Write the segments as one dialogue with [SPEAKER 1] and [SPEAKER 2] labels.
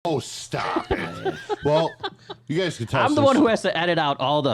[SPEAKER 1] Oh, stop it. Well, you guys can tell.
[SPEAKER 2] I'm the one who has to edit out all the.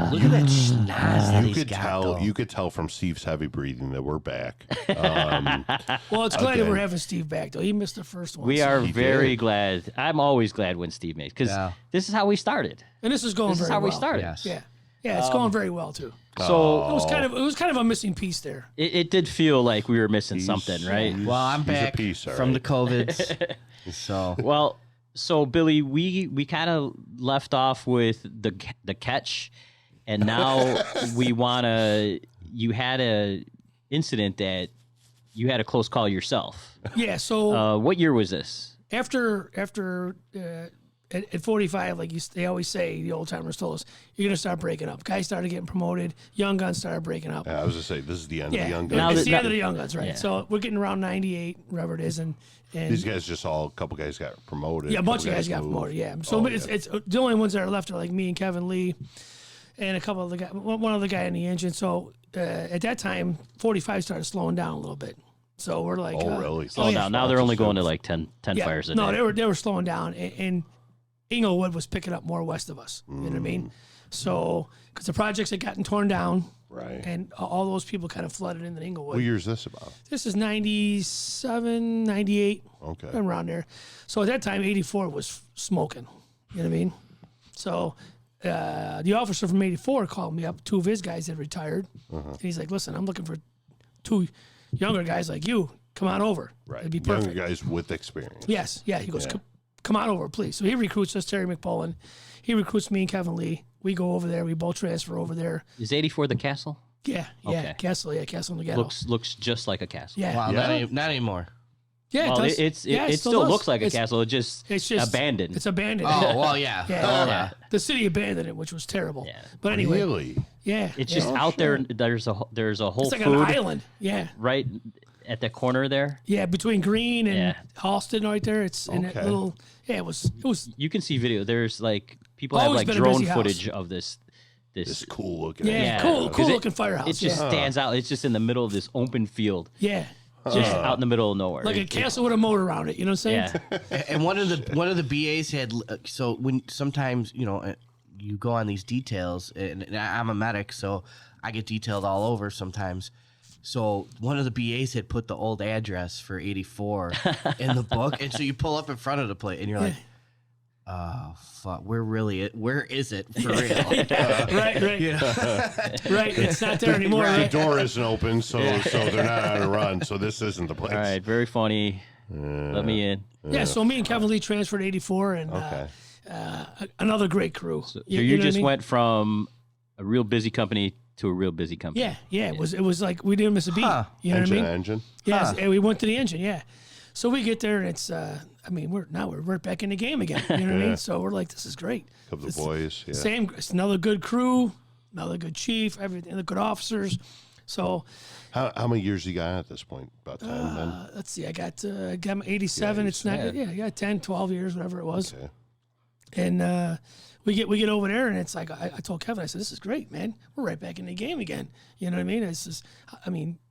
[SPEAKER 3] Look at that schnoz that
[SPEAKER 1] You
[SPEAKER 3] he's
[SPEAKER 1] could
[SPEAKER 3] got,
[SPEAKER 1] tell.
[SPEAKER 3] though.
[SPEAKER 1] You could tell from Steve's heavy breathing that we're back.
[SPEAKER 4] Well, it's glad that we're having Steve back, though. He missed the first one.
[SPEAKER 2] We
[SPEAKER 4] so-
[SPEAKER 2] are
[SPEAKER 1] He
[SPEAKER 2] very
[SPEAKER 1] did.
[SPEAKER 2] glad. I'm always glad when Steve makes because this is how we started.
[SPEAKER 4] And this is going
[SPEAKER 2] This is
[SPEAKER 4] very
[SPEAKER 2] how we
[SPEAKER 4] well.
[SPEAKER 2] started.
[SPEAKER 3] Yes.
[SPEAKER 4] Yeah. Yeah, it's going very well, too.
[SPEAKER 2] So
[SPEAKER 4] It was kind of a missing piece there.
[SPEAKER 2] it did feel like we were missing something, right?
[SPEAKER 3] Well, I'm
[SPEAKER 1] He's a
[SPEAKER 3] back
[SPEAKER 1] piece, all
[SPEAKER 3] from the
[SPEAKER 1] right.
[SPEAKER 3] COVIDs. So
[SPEAKER 2] Well, so Billy, we kind of left off with the catch, and now we wanna. You had a incident that you had a close call yourself.
[SPEAKER 4] Yeah, so
[SPEAKER 2] What year was this?
[SPEAKER 4] after at 45, like they always say, the old timers told us, you're going to start breaking up. Guys started getting promoted. Young guns started breaking up.
[SPEAKER 1] I was gonna say this is the end of the young
[SPEAKER 2] Now
[SPEAKER 1] guys.
[SPEAKER 4] It's
[SPEAKER 2] that-
[SPEAKER 4] the end of the young guns, right?
[SPEAKER 2] Yeah.
[SPEAKER 4] So we're getting around 98, whatever it is, and
[SPEAKER 1] These guys just a couple guys got promoted.
[SPEAKER 4] yeah, a bunch of
[SPEAKER 1] couple
[SPEAKER 4] guys got
[SPEAKER 1] moved.
[SPEAKER 4] promoted. Yeah, so it's the only ones that are left are like me and Kevin Lee, and a couple of the guys, one other guy in the engine. So at that time, 45 started slowing down a little bit. So we're like,
[SPEAKER 1] Oh, really?
[SPEAKER 2] Oh, now they're only going to like 10 fires a day.
[SPEAKER 4] no, they were slowing down, and Inglewood was picking up more west of us. You know what I mean? So because the projects had gotten torn down,
[SPEAKER 1] Right.
[SPEAKER 4] and all those people kind of flooded into Inglewood.
[SPEAKER 1] What year is this about?
[SPEAKER 4] This is 97, 98,
[SPEAKER 1] Okay.
[SPEAKER 4] around there. So at that time, 84 was smoking. You know what I mean? So the officer from 84 called me up. Two of his guys had retired. And he's like, listen, I'm looking for two younger guys like you. Come on over.
[SPEAKER 1] Right.
[SPEAKER 4] It'd be
[SPEAKER 1] Younger
[SPEAKER 4] perfect.
[SPEAKER 1] guys with experience.
[SPEAKER 4] Yes. Yeah. He goes,
[SPEAKER 1] Yeah.
[SPEAKER 4] Come on over, please. So he recruits us, Terry McPullen. He recruits me and Kevin Lee. We go over there. We both transfer over there.
[SPEAKER 2] Is 84 the castle?
[SPEAKER 4] Yeah.
[SPEAKER 2] Okay.
[SPEAKER 4] Castle. Yeah. Castle in the ghetto.
[SPEAKER 2] Looks just like a castle.
[SPEAKER 4] Yeah.
[SPEAKER 3] wow,
[SPEAKER 1] Yeah.
[SPEAKER 3] not anymore.
[SPEAKER 4] Yeah.
[SPEAKER 2] Well,
[SPEAKER 4] it does.
[SPEAKER 2] it still
[SPEAKER 4] does.
[SPEAKER 2] looks like a
[SPEAKER 4] It's-
[SPEAKER 2] castle. It's
[SPEAKER 4] It's just
[SPEAKER 2] abandoned.
[SPEAKER 4] It's abandoned.
[SPEAKER 3] Oh well, yeah.
[SPEAKER 4] Yeah.
[SPEAKER 3] Oh, yeah.
[SPEAKER 4] The city abandoned it, which was terrible.
[SPEAKER 2] Yeah.
[SPEAKER 4] But anyway,
[SPEAKER 1] Really?
[SPEAKER 4] yeah.
[SPEAKER 2] It's
[SPEAKER 4] yeah.
[SPEAKER 2] just out there. There's a whole
[SPEAKER 4] It's like
[SPEAKER 2] food
[SPEAKER 4] an island. Yeah.
[SPEAKER 2] right at the corner there.
[SPEAKER 4] Yeah, between Green and
[SPEAKER 2] Yeah.
[SPEAKER 4] Halston right there. It's in that
[SPEAKER 1] Okay.
[SPEAKER 4] little it was
[SPEAKER 2] You can see video. There's like people have
[SPEAKER 4] Always
[SPEAKER 2] like
[SPEAKER 4] been a
[SPEAKER 2] drone
[SPEAKER 4] busy house.
[SPEAKER 2] footage of this.
[SPEAKER 1] This cool looking.
[SPEAKER 4] yeah,
[SPEAKER 2] Yeah.
[SPEAKER 4] cool
[SPEAKER 2] 'Cause it-
[SPEAKER 4] looking firehouse.
[SPEAKER 2] It just
[SPEAKER 4] yeah.
[SPEAKER 2] stands out. It's just in the middle of this open field,
[SPEAKER 4] yeah.
[SPEAKER 2] just out in the middle of nowhere.
[SPEAKER 4] Like a castle with a moat around it, you know what I'm saying?
[SPEAKER 2] Yeah.
[SPEAKER 3] And one of the BAs had so when sometimes you go on these details, and I'm a medic, so I get detailed all over sometimes. So one of the BAs had put the old address for 84 in the book, and so you pull up in front of the plate, and you're like, "Oh fuck, where is it for real?"
[SPEAKER 4] Right. Right. It's not there anymore.
[SPEAKER 1] The
[SPEAKER 4] Right?
[SPEAKER 1] door isn't open, so they're not on a run. So this isn't the place.
[SPEAKER 2] All right, very funny. Let me in.
[SPEAKER 4] Yeah, so me and Kevin Lee transferred 84 and
[SPEAKER 1] Okay.
[SPEAKER 4] another great crew.
[SPEAKER 2] So
[SPEAKER 4] you
[SPEAKER 2] you
[SPEAKER 4] know
[SPEAKER 2] just
[SPEAKER 4] what I mean?
[SPEAKER 2] went from a real busy company to a real busy company.
[SPEAKER 4] Yeah. It was like we didn't miss a beat.
[SPEAKER 3] Huh.
[SPEAKER 4] You know what I mean?
[SPEAKER 1] Engine.
[SPEAKER 4] Yes, and we went to the engine, yeah. So we get there and it's we're right back in the game again. You know what I mean? So we're like, this is great.
[SPEAKER 1] Couple of boys. Yeah.
[SPEAKER 4] It's another good crew, another good chief, everything, the good officers. So
[SPEAKER 1] How many years you got at this point? About 10 then?
[SPEAKER 4] let's see, I got 87.
[SPEAKER 1] Yeah,
[SPEAKER 4] It's not, I got 10, 12 years, whatever it was.
[SPEAKER 1] Okay.
[SPEAKER 4] And we get over there and it's like I told Kevin, I said, this is great, man. We're right back in the game again. You know what I mean? It's just,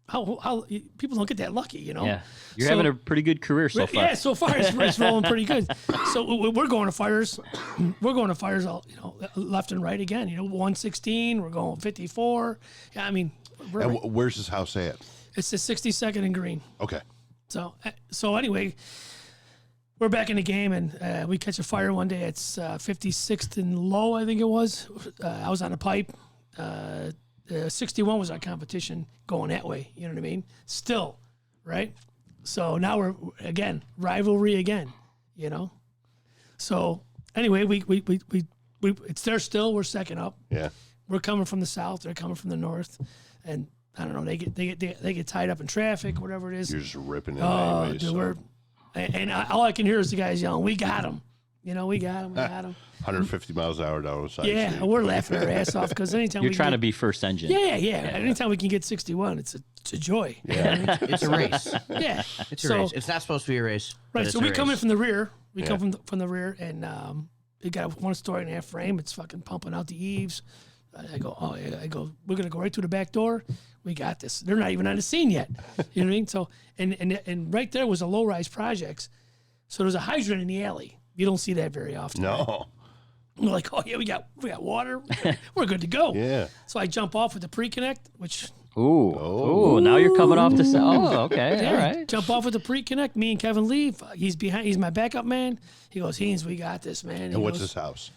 [SPEAKER 4] how people don't get that lucky, you know?
[SPEAKER 2] Yeah. You're
[SPEAKER 4] So-
[SPEAKER 2] having a pretty good career so far.
[SPEAKER 4] Yeah, so far it's rolling pretty good. So we're going to fires. We're going to fires all left and right again. 116. We're going 54. Yeah, I mean,
[SPEAKER 1] And where's this house at?
[SPEAKER 4] it's the 62nd and Green.
[SPEAKER 1] Okay.
[SPEAKER 4] So anyway, we're back in the game and we catch a fire one day. It's 56th and Low, I think it was. I was on a pipe. 61 was our competition going that way. You know what I mean? Still, right? So now we're again rivalry again. So anyway, we it's there still. We're second up.
[SPEAKER 1] Yeah.
[SPEAKER 4] We're coming from the south. They're coming from the north, and I don't know. They get tied up in traffic, whatever it is.
[SPEAKER 1] You're just ripping it
[SPEAKER 4] Oh,
[SPEAKER 1] anyway.
[SPEAKER 4] dude,
[SPEAKER 1] So
[SPEAKER 4] all I can hear is the guys yelling, "We got him!" We got him.
[SPEAKER 1] 150 miles an hour down the side.
[SPEAKER 4] Yeah,
[SPEAKER 1] street.
[SPEAKER 4] we're laughing our ass off because anytime
[SPEAKER 2] You're
[SPEAKER 4] we
[SPEAKER 2] trying to
[SPEAKER 4] get,
[SPEAKER 2] be first engine.
[SPEAKER 4] yeah. Anytime we can get 61, it's a joy.
[SPEAKER 1] Yeah.
[SPEAKER 3] It's a race.
[SPEAKER 4] Yeah.
[SPEAKER 3] It's a race. It's not supposed to be a race. but
[SPEAKER 4] Right,
[SPEAKER 3] it's
[SPEAKER 4] so
[SPEAKER 3] a
[SPEAKER 4] we come in
[SPEAKER 3] race.
[SPEAKER 4] from the rear. We come
[SPEAKER 1] Yeah.
[SPEAKER 4] from the rear, and it got a 1.5 frame. It's fucking pumping out the eaves. I go, oh, yeah. I go, we're gonna go right through the back door. We got this. They're not even on the scene yet. You know what I mean? So, and right there was a low-rise projects. So there was a hydrant in the alley. You don't see that very often.
[SPEAKER 1] No.
[SPEAKER 4] Right? We're like, oh yeah, we got water. We're good to go.
[SPEAKER 1] Yeah.
[SPEAKER 4] So I jump off with the pre-connect, which
[SPEAKER 2] Ooh, now you're coming off the side. Oh, okay,
[SPEAKER 4] yeah,
[SPEAKER 2] all right.
[SPEAKER 4] jump off with the pre-connect. Me and Kevin leave. He's behind. He's my backup man. He goes, Heenan, we got this, man.
[SPEAKER 1] And what's this house?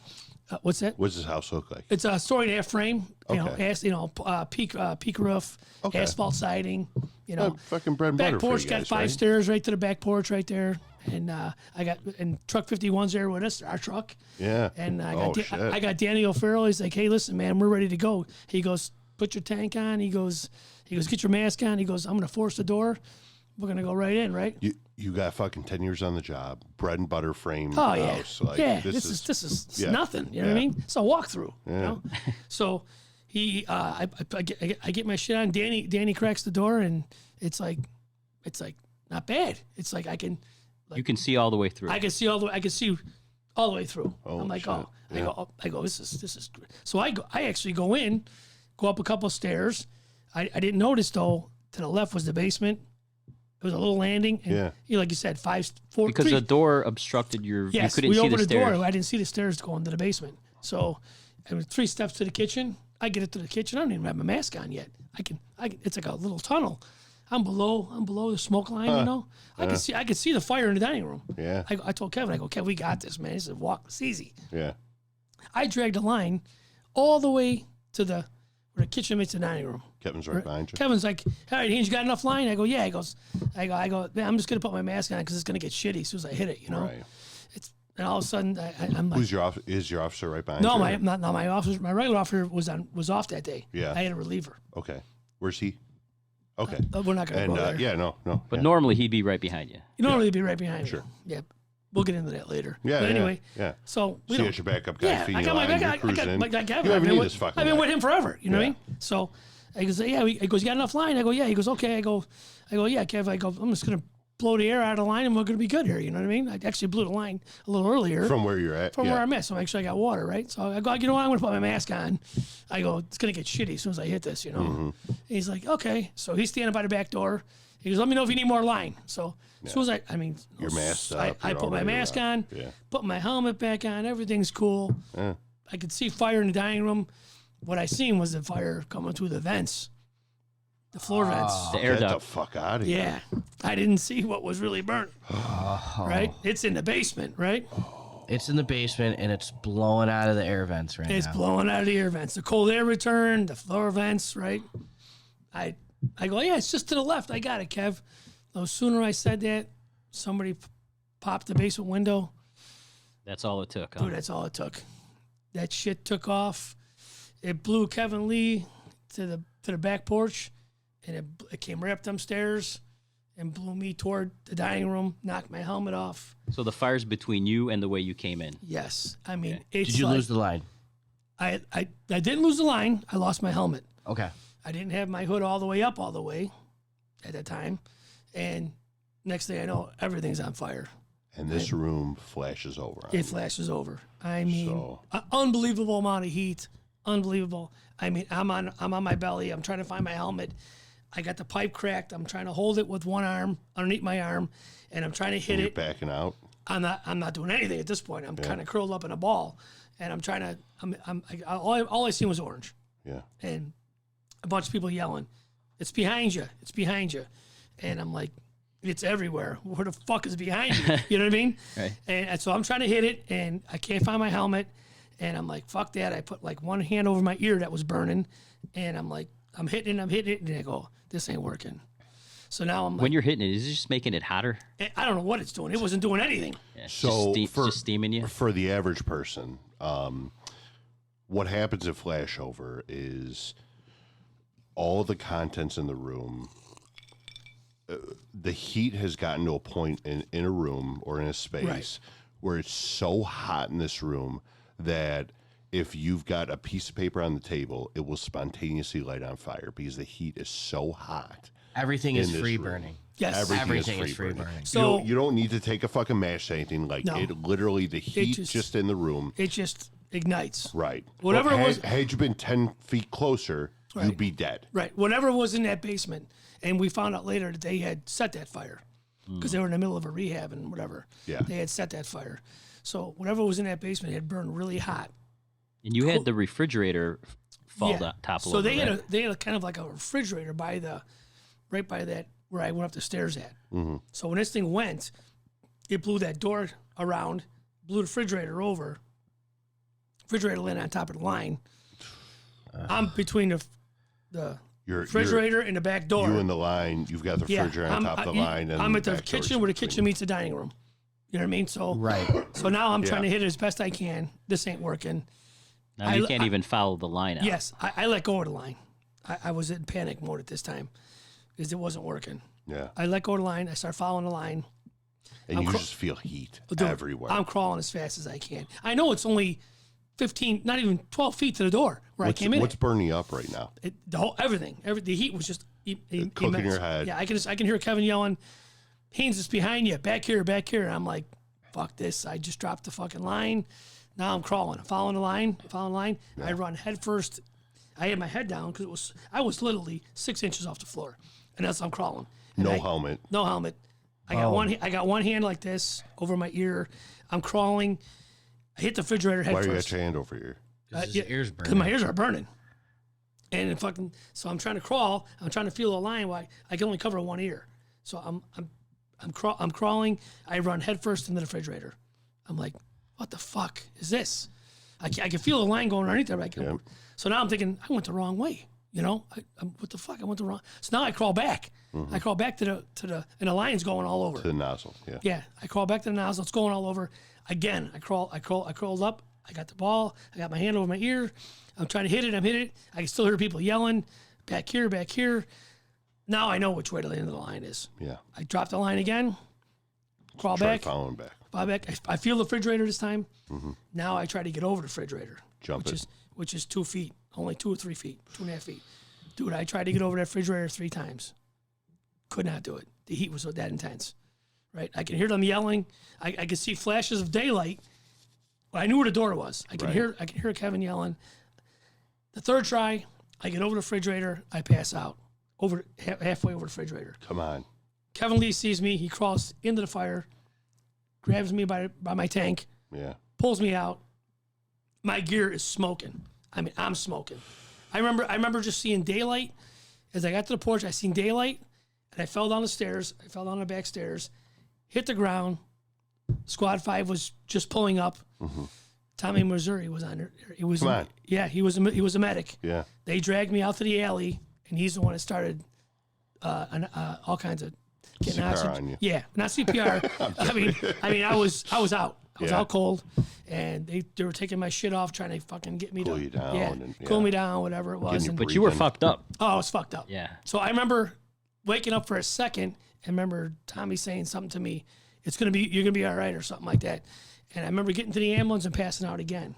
[SPEAKER 4] What's that?
[SPEAKER 1] What's this house look like?
[SPEAKER 4] It's a story and a half frame.
[SPEAKER 1] Okay.
[SPEAKER 4] Peak roof,
[SPEAKER 1] Okay.
[SPEAKER 4] asphalt siding. You know,
[SPEAKER 1] Fucking bread and butter
[SPEAKER 4] back
[SPEAKER 1] for
[SPEAKER 4] porch
[SPEAKER 1] you
[SPEAKER 4] got
[SPEAKER 1] guys,
[SPEAKER 4] 5
[SPEAKER 1] right?
[SPEAKER 4] stairs right to the back porch right there. And truck 51's there with us, our truck.
[SPEAKER 1] Yeah.
[SPEAKER 4] And
[SPEAKER 1] shit.
[SPEAKER 4] I got Danny O'Farrell. He's like, hey, listen, man, we're ready to go. He goes, put your tank on. He goes, get your mask on. He goes, I'm gonna force the door. We're gonna go right in, right?
[SPEAKER 1] You got fucking 10 years on the job, bread and butter frame
[SPEAKER 4] Oh yeah,
[SPEAKER 1] house. Like,
[SPEAKER 4] yeah.
[SPEAKER 1] this
[SPEAKER 4] is
[SPEAKER 1] yeah.
[SPEAKER 4] nothing. You know what I
[SPEAKER 1] Yeah.
[SPEAKER 4] mean? It's a walkthrough. You know. So I get my shit on. Danny cracks the door, and it's like not bad. It's like I can
[SPEAKER 2] see all the way through.
[SPEAKER 4] I can see all the way through.
[SPEAKER 1] Oh,
[SPEAKER 4] I'm like,
[SPEAKER 1] shit.
[SPEAKER 4] I go. This is great. So I actually go in, go up a couple of stairs. I didn't notice though. To the left was the basement. It was a little landing. And, like you said, 4,
[SPEAKER 2] because
[SPEAKER 4] 3.
[SPEAKER 2] the door obstructed your.
[SPEAKER 4] Yes,
[SPEAKER 2] you couldn't
[SPEAKER 4] we
[SPEAKER 2] see
[SPEAKER 4] opened
[SPEAKER 2] the
[SPEAKER 4] the
[SPEAKER 2] stairs.
[SPEAKER 4] door. I didn't see the stairs going to the basement. So, it was 3 steps to the kitchen. I get it to the kitchen. I don't even have my mask on yet. I can. It's like a little tunnel. I'm below the smoke line. You know, I can see the fire in the dining room.
[SPEAKER 1] Yeah.
[SPEAKER 4] I told Kevin, I go, Kevin, we got this, man. He said, walk. It's easy.
[SPEAKER 1] Yeah.
[SPEAKER 4] I dragged the line all the way to where the kitchen meets the dining room.
[SPEAKER 1] Kevin's right behind you.
[SPEAKER 4] Kevin's like, all right, Haynes, you got enough line? I go, yeah. He goes, I go, man, I'm just gonna put my mask on because it's gonna get shitty as soon as I hit it, you know.
[SPEAKER 1] Right.
[SPEAKER 4] And all of a sudden, I'm like,
[SPEAKER 1] Is your officer right behind
[SPEAKER 4] no,
[SPEAKER 1] you?
[SPEAKER 4] my officer, my regular officer was off that day.
[SPEAKER 1] Yeah.
[SPEAKER 4] I had a reliever.
[SPEAKER 1] Okay. Where's he? Okay.
[SPEAKER 4] We're not gonna
[SPEAKER 1] And
[SPEAKER 4] go there.
[SPEAKER 1] yeah, no.
[SPEAKER 2] But normally he'd be right behind you.
[SPEAKER 4] You normally be right behind me.
[SPEAKER 1] Sure.
[SPEAKER 4] Yeah. We'll get into that later.
[SPEAKER 1] Yeah.
[SPEAKER 4] But anyway,
[SPEAKER 1] Yeah.
[SPEAKER 4] so we
[SPEAKER 1] So you
[SPEAKER 4] don't.
[SPEAKER 1] got your backup guy
[SPEAKER 4] Yeah,
[SPEAKER 1] feeding
[SPEAKER 4] I
[SPEAKER 1] you
[SPEAKER 4] got my
[SPEAKER 1] line,
[SPEAKER 4] back.
[SPEAKER 1] you're
[SPEAKER 4] I
[SPEAKER 1] cruising.
[SPEAKER 4] got Kevin.
[SPEAKER 1] You don't even need
[SPEAKER 4] with,
[SPEAKER 1] this fucking
[SPEAKER 4] I've been
[SPEAKER 1] guy.
[SPEAKER 4] with him forever. You know what I
[SPEAKER 1] Yeah.
[SPEAKER 4] mean? So I goes, yeah. He goes, you got enough line? I go, yeah. He goes, okay. I go, yeah, Kev. I go, I'm just gonna blow the air out of the line and we're gonna be good here. You know what I mean? I actually blew the line a little earlier.
[SPEAKER 1] From where you're at.
[SPEAKER 4] From
[SPEAKER 1] yeah.
[SPEAKER 4] where I'm at, so make sure I got water, right? So I go, you know what, I'm gonna put my mask on. I go, it's gonna get shitty as soon as I hit this, you know.
[SPEAKER 1] Mm-hmm.
[SPEAKER 4] He's like, okay. So he's standing by the back door. He goes, let me know if you need more line. So as soon as
[SPEAKER 1] You're masked up,
[SPEAKER 4] I
[SPEAKER 1] you're
[SPEAKER 4] put my
[SPEAKER 1] already
[SPEAKER 4] mask
[SPEAKER 1] around.
[SPEAKER 4] on,
[SPEAKER 1] Yeah.
[SPEAKER 4] put my helmet back on, everything's cool.
[SPEAKER 1] Yeah.
[SPEAKER 4] I could see fire in the dining room. What I seen was the fire coming through the vents, the floor vents.
[SPEAKER 2] The air
[SPEAKER 1] Get the
[SPEAKER 2] duct.
[SPEAKER 1] fuck out of here.
[SPEAKER 4] Yeah, I didn't see what was really burnt. Right? It's in the basement, right?
[SPEAKER 3] It's in the basement and it's blowing out of the air vents right
[SPEAKER 4] It's
[SPEAKER 3] now.
[SPEAKER 4] blowing out of the air vents. The cold air return, the floor vents, right? I go, yeah, it's just to the left. I got it, Kev. No sooner I said that, somebody popped the basement window.
[SPEAKER 2] That's all it took. Huh?
[SPEAKER 4] Dude, that's all it took. That shit took off. It blew Kevin Lee to the back porch, and it came right up them stairs and blew me toward the dining room, knocked my helmet off.
[SPEAKER 2] So the fire's between you and the way you came in.
[SPEAKER 4] Yes. I mean, it's
[SPEAKER 3] Did you
[SPEAKER 4] like,
[SPEAKER 3] lose the line?
[SPEAKER 4] I didn't lose the line. I lost my helmet.
[SPEAKER 3] Okay.
[SPEAKER 4] I didn't have my hood all the way up all the way at that time. And next thing I know, everything's on fire.
[SPEAKER 1] And this room flashes over. on
[SPEAKER 4] It
[SPEAKER 1] you.
[SPEAKER 4] flashes over. I mean,
[SPEAKER 1] So-
[SPEAKER 4] unbelievable amount of heat. Unbelievable. I mean, I'm on my belly. I'm trying to find my helmet. I got the pipe cracked. I'm trying to hold it with one arm underneath my arm, and I'm trying to hit
[SPEAKER 1] You're
[SPEAKER 4] it.
[SPEAKER 1] backing out.
[SPEAKER 4] I'm not doing anything at this point. I'm kind of curled up in a ball, and I'm trying to. All I seen was orange,
[SPEAKER 1] Yeah.
[SPEAKER 4] and a bunch of people yelling, "It's behind you! It's behind you!" And I'm like, "It's everywhere. Where the fuck is behind you?" You know what I mean?
[SPEAKER 2] Right.
[SPEAKER 4] And so I'm trying to hit it, and I can't find my helmet, and I'm like, "Fuck that!" I put like one hand over my ear that was burning, and I'm like, I'm hitting it, and I go, "This ain't working." So now I'm like,
[SPEAKER 2] When you're hitting it, is it just making it hotter?
[SPEAKER 4] I don't know what it's doing. It wasn't doing anything.
[SPEAKER 2] Yeah,
[SPEAKER 1] So
[SPEAKER 2] just steaming you.
[SPEAKER 1] For the average person, what happens at flashover is all the contents in the room. The heat has gotten to a point in a room or in a space
[SPEAKER 4] Right.
[SPEAKER 1] where it's so hot in this room that if you've got a piece of paper on the table, it will spontaneously light on fire because the heat is so hot.
[SPEAKER 3] Everything is
[SPEAKER 1] In this
[SPEAKER 3] free
[SPEAKER 1] room.
[SPEAKER 3] burning.
[SPEAKER 4] Yes.
[SPEAKER 3] Everything is free burning.
[SPEAKER 1] So
[SPEAKER 4] So
[SPEAKER 1] you don't need to take a fucking match to anything. Like
[SPEAKER 4] No.
[SPEAKER 1] it literally, the heat
[SPEAKER 4] just-
[SPEAKER 1] just in the room.
[SPEAKER 4] it just ignites.
[SPEAKER 1] Right.
[SPEAKER 4] Whatever
[SPEAKER 1] Well,
[SPEAKER 4] it was.
[SPEAKER 1] had you been 10 feet closer,
[SPEAKER 4] Right.
[SPEAKER 1] you'd be dead.
[SPEAKER 4] Right. Whatever was in that basement. And we found out later that they had set that fire because they were in the middle of a rehab and whatever.
[SPEAKER 1] Yeah.
[SPEAKER 4] They had set that fire. So whatever was in that basement had burned really hot.
[SPEAKER 2] And you had the refrigerator fall topple
[SPEAKER 4] So
[SPEAKER 2] over.
[SPEAKER 4] they had
[SPEAKER 2] right?
[SPEAKER 4] they had a kind of like a refrigerator right by that where I went up the stairs at.
[SPEAKER 1] Mm-hmm.
[SPEAKER 4] So when this thing went, it blew that door around, blew the refrigerator over. Refrigerator landed on top of the line. I'm between the refrigerator and the back door.
[SPEAKER 1] You and the line, you've got the refrigerator on top of the line. And
[SPEAKER 4] I'm at the
[SPEAKER 1] back doors
[SPEAKER 4] kitchen where the
[SPEAKER 1] between.
[SPEAKER 4] kitchen meets the dining room. You know what I mean? So
[SPEAKER 3] Right.
[SPEAKER 4] So now I'm
[SPEAKER 1] Yeah.
[SPEAKER 4] trying to hit it as best I can. This ain't working.
[SPEAKER 2] Now you can't even follow the line out.
[SPEAKER 4] Yes, I let go of the line. I was in panic mode at this time because it wasn't working.
[SPEAKER 1] Yeah.
[SPEAKER 4] I let go of the line. I start following the line.
[SPEAKER 1] And you just feel heat
[SPEAKER 4] Dude,
[SPEAKER 1] everywhere.
[SPEAKER 4] I'm crawling as fast as I can. I know it's only 15, not even 12 feet to the door where I came in.
[SPEAKER 1] What's burning up right now?
[SPEAKER 4] The whole everything. The heat was just
[SPEAKER 1] Cooking
[SPEAKER 4] immense.
[SPEAKER 1] your head.
[SPEAKER 4] Yeah, I can hear Kevin yelling, "Haynes is behind you, back here, back here." And I'm like, "Fuck this!" I just dropped the fucking line. Now I'm crawling. I'm following the line. I run head first. I had my head down because I was literally 6 inches off the floor, and that's I'm crawling. And
[SPEAKER 1] No helmet.
[SPEAKER 4] No helmet. I got one hand like this over my ear. I'm crawling. I hit the refrigerator head
[SPEAKER 1] Why you
[SPEAKER 4] first.
[SPEAKER 1] got your hand over here?
[SPEAKER 3] His ears burning.
[SPEAKER 4] Because my ears are burning. And so I'm trying to crawl. I'm trying to feel the line. Why I can only cover one ear. So I'm crawling. I run headfirst into the refrigerator. I'm like, what the fuck is this? I can feel the line going underneath there. So now I'm thinking I went the wrong way. You know, what the fuck? I went the wrong. So now I crawl back.
[SPEAKER 1] Mm-hmm.
[SPEAKER 4] I crawl back to the and the line's going all over.
[SPEAKER 1] To the nozzle. Yeah.
[SPEAKER 4] Yeah, I crawl back to the nozzle. It's going all over. Again, I crawled up. I got the ball. I got my hand over my ear. I'm trying to hit it. I'm hitting it. I can still hear people yelling, back here, back here. Now I know which way to the end of the line is.
[SPEAKER 1] Yeah.
[SPEAKER 4] I drop the line again, crawl
[SPEAKER 1] Try
[SPEAKER 4] back,
[SPEAKER 1] following back.
[SPEAKER 4] fall back. I feel the refrigerator this time. Now I try to get over the refrigerator.
[SPEAKER 1] Jump it.
[SPEAKER 4] Which is 2 feet, only 2 or 3 feet, 2.5 feet. Dude, I tried to get over that refrigerator 3 times. Could not do it. The heat was that intense. Right? I can hear them yelling. I can see flashes of daylight. I knew where the door was. I can hear Kevin yelling. The third try, I get over the refrigerator. I pass out halfway over the refrigerator.
[SPEAKER 1] Come on.
[SPEAKER 4] Kevin Lee sees me. He crawls into the fire, grabs me by my tank,
[SPEAKER 1] Yeah.
[SPEAKER 4] pulls me out. My gear is smoking. I mean, I'm smoking. I remember just seeing daylight. As I got to the porch, I seen daylight, and I fell down the stairs. I fell down the back stairs, hit the ground. Squad 5 was just pulling up.
[SPEAKER 1] Mm-hmm.
[SPEAKER 4] Tommy Missouri was on there. He was,
[SPEAKER 1] Come on.
[SPEAKER 4] Yeah, he was a medic.
[SPEAKER 1] Yeah.
[SPEAKER 4] They dragged me out to the alley, and he's the one that started all kinds of getting
[SPEAKER 1] CPR
[SPEAKER 4] oxygen.
[SPEAKER 1] on you.
[SPEAKER 4] Yeah, not CPR. I mean, I was out. I was
[SPEAKER 1] Yeah.
[SPEAKER 4] out cold, and they were taking my shit off, trying to fucking get me
[SPEAKER 1] Cool
[SPEAKER 4] to
[SPEAKER 1] you down and-
[SPEAKER 4] cool
[SPEAKER 1] yeah.
[SPEAKER 4] me down, whatever it was.
[SPEAKER 1] Getting you
[SPEAKER 4] And,
[SPEAKER 2] But you were
[SPEAKER 1] breathing.
[SPEAKER 2] fucked up.
[SPEAKER 4] oh, I was fucked up.
[SPEAKER 2] Yeah.
[SPEAKER 4] So I remember waking up for a second and remember Tommy saying something to me. You're gonna be all right or something like that. And I remember getting to the ambulance and passing out again.